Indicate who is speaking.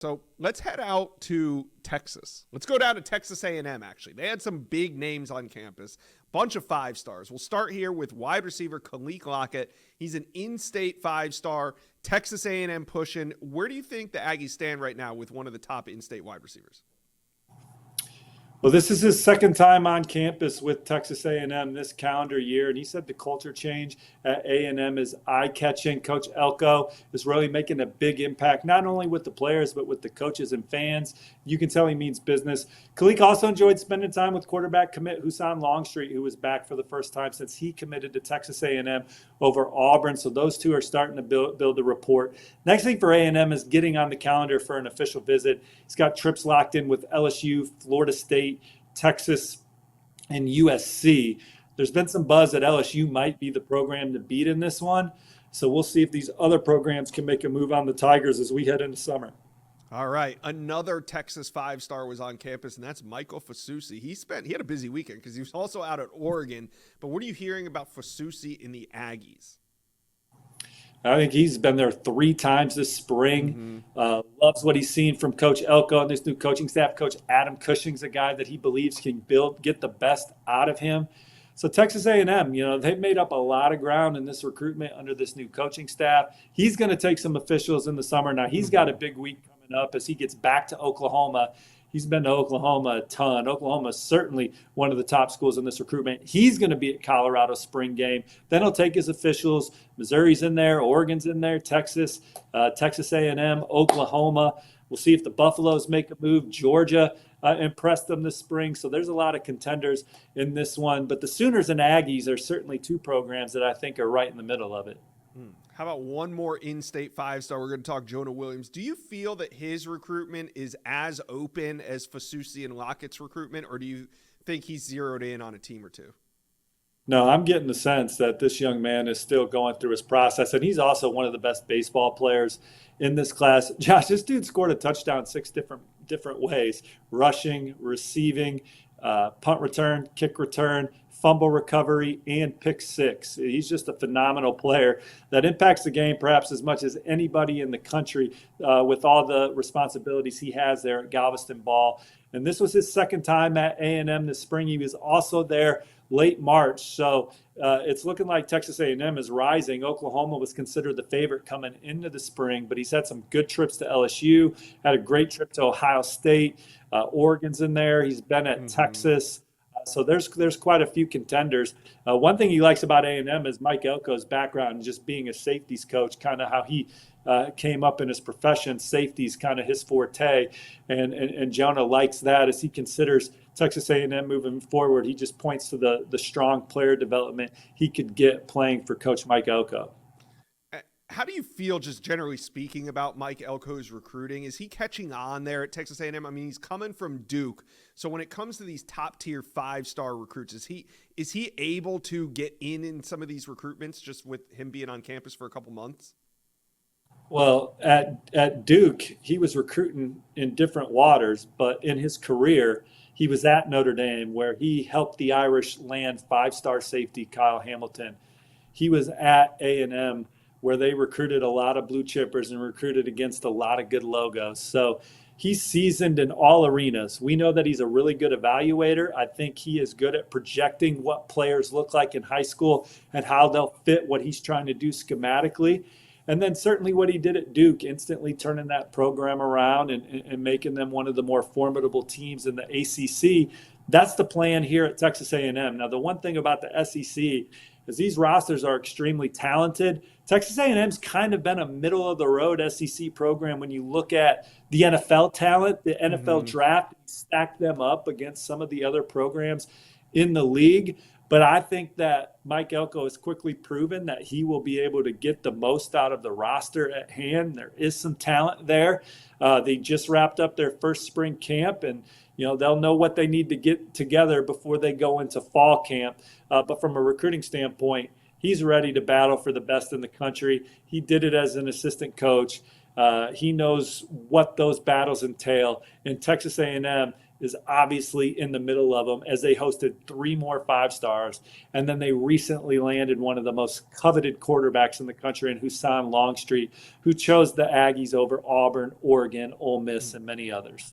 Speaker 1: So let's head out to Texas. Let's go down to Texas A&M, actually. They had some big names on campus, bunch of 5-stars. We'll start here with wide receiver Khik Lockett. He's an in-state 5-star, Texas A&M pushing. Where do you think the Aggies stand right now with one of the top in-state wide receivers?
Speaker 2: Well, this is his second time on campus with Texas A&M this calendar year, and he said the culture change at A&M is eye-catching. Coach Elko is really making a big impact, not only with the players, but with the coaches and fans. You can tell he means business. Khik also enjoyed spending time with quarterback commit Husan Longstreet, who was back for the first time since he committed to Texas A&M over Auburn. So those two are starting to build a rapport. Next thing for A&M is getting on the calendar for an official visit. He's got trips locked in with LSU, Florida State, Texas, and USC. There's been some buzz that LSU might be the program to beat in this one. So we'll see if these other programs can make a move on the Tigers as we head into summer.
Speaker 1: All right. Another Texas 5-star was on campus, and that's Michael Fusi. He had a busy weekend because he was also out at Oregon. But what are you hearing about Fusi in the Aggies?
Speaker 2: I think he's been there 3 times this spring. Loves what he's seen from Coach Elko and this new coaching staff. Coach Adam Cushing's a guy that he believes can get the best out of him. So Texas A&M, they've made up a lot of ground in this recruitment under this new coaching staff. He's going to take some officials in the summer. Now, he's got a big week coming up as he gets back to Oklahoma. He's been to Oklahoma a ton. Oklahoma is certainly one of the top schools in this recruitment. He's going to be at Colorado spring game. Then he'll take his officials. Missouri's in there. Oregon's in there. Texas, Texas A&M, Oklahoma. We'll see if the Buffaloes make a move. Georgia impressed them this spring. So there's a lot of contenders in this one. But the Sooners and Aggies are certainly 2 programs that I think are right in the middle of it.
Speaker 1: How about one more in-state 5-star? We're going to talk Jonah Williams. Do you feel that his recruitment is as open as Fusi and Lockett's recruitment, or do you think he's zeroed in on a team or two?
Speaker 2: No, I'm getting the sense that this young man is still going through his process, and he's also one of the best baseball players in this class. Josh, this dude scored a touchdown 6 different ways: rushing, receiving, punt return, kick return, fumble recovery, and pick 6. He's just a phenomenal player that impacts the game perhaps as much as anybody in the country with all the responsibilities he has there at Galveston Ball. And this was his second time at A&M this spring. He was also there late March. So it's looking like Texas A&M is rising. Oklahoma was considered the favorite coming into the spring, but he's had some good trips to LSU, had a great trip to Ohio State. Oregon's in there. He's been at Texas. So there's quite a few contenders. One thing he likes about A&M is Mike Elko's background and just being a safeties coach, kind of how he came up in his profession. Safeties kind of his forte, and Jonah likes that as he considers Texas A&M moving forward. He just points to the strong player development he could get playing for Coach Mike Elko.
Speaker 1: How do you feel, just generally speaking, about Mike Elko's recruiting? Is he catching on there at Texas A&M? I mean, he's coming from Duke. So when it comes to these top-tier 5-star recruits, is he able to get in some of these recruitments just with him being on campus for a couple months?
Speaker 2: Well, at Duke, he was recruiting in different waters, but in his career, he was at Notre Dame, where he helped the Irish land 5-star safety Kyle Hamilton. He was at A&M, where they recruited a lot of blue chippers and recruited against a lot of good logos. So he's seasoned in all arenas. We know that he's a really good evaluator. I think he is good at projecting what players look like in high school and how they'll fit what he's trying to do schematically. And then certainly what he did at Duke, instantly turning that program around and making them one of the more formidable teams in the ACC. That's the plan here at Texas A&M. Now, the one thing about the SEC is these rosters are extremely talented. Texas A&M's kind of been a middle-of-the-road SEC program when you look at the NFL talent, the NFL draft, stack them up against some of the other programs in the league. But I think that Mike Elko has quickly proven that he will be able to get the most out of the roster at hand. There is some talent there. They just wrapped up their first spring camp, and they'll know what they need to get together before they go into fall camp. But from a recruiting standpoint, he's ready to battle for the best in the country. He did it as an assistant coach. He knows what those battles entail, and Texas A&M is obviously in the middle of them, as they hosted 3 more 5-stars. And then they recently landed one of the most coveted quarterbacks in the country in Hassan Longstreet, who chose the Aggies over Auburn, Oregon, Ole Miss, and many others.